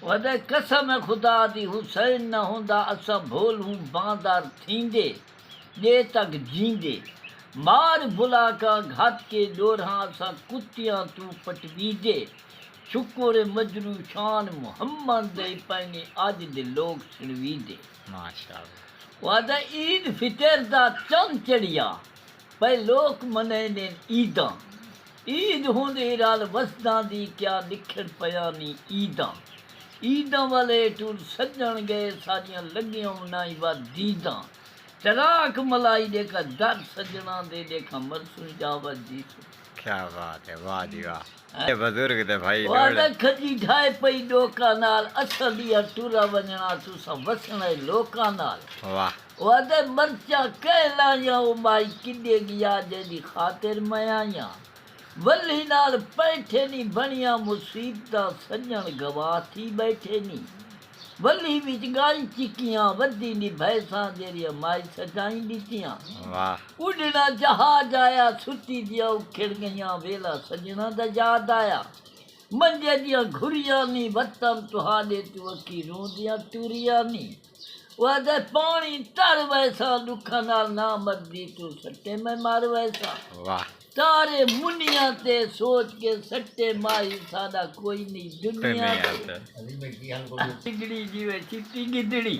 वदे कसम खुदा दी हुसैन न हुंदा असां भोल हूं बांदार थींदे जे तक जींदे मार बुला का घात के डोरहां असां कुतियां तू पटवीदे शुक्र मजरू शान मुहम्मद दे पैने अज दे लोग सुनवीदे माशाअल्लाह। वादा ईद फितर दा चंद चढ़िया पे लोक मने ने ईदां ईद होंदे राल वसदां दी क्या लिखड़ पिया नी ईदां ईदां वाले टूर सजण गए सारियां लगियां मनाई वा दीदां चराक मलाई देखा दर सजना दे देखा मरसू जावत जीसू क्या बात है, वाह जी वाह। ये बुजुर्ग थे भाई वादा खजी ठाए पई डोका नाल असलिया टूरा वञणा तुसां वसणे लोकां नाल वाह। वादे मर्चा कहलाया ओ माई किडे गया जेदी खातिर मयाया वल्ली नाल पैठे नी बनिया मुसीबतां सजण गवा थी बैठे नी वल्ली विच गाई चिकियां वधी नी भैंसां जेरिया माई सजाई दितियां वाह। उड़ना जहाज आया सुती दिया उखड़ गईयां वेला सजना दा याद आया मंजे दियां घुरियां नी वतन तुहाडे तू अखी रोंदियां टुरियां नी वादे पानी तर वैसा दुखा नाल ना मरदी तू सट्टे में मार वैसा वाह। तारे मुनिया ते सोच के सट्टे माई सादा कोई नहीं दुनिया ते दुनिया ते। गिदड़ी जीवे चिट्टी गिदड़ी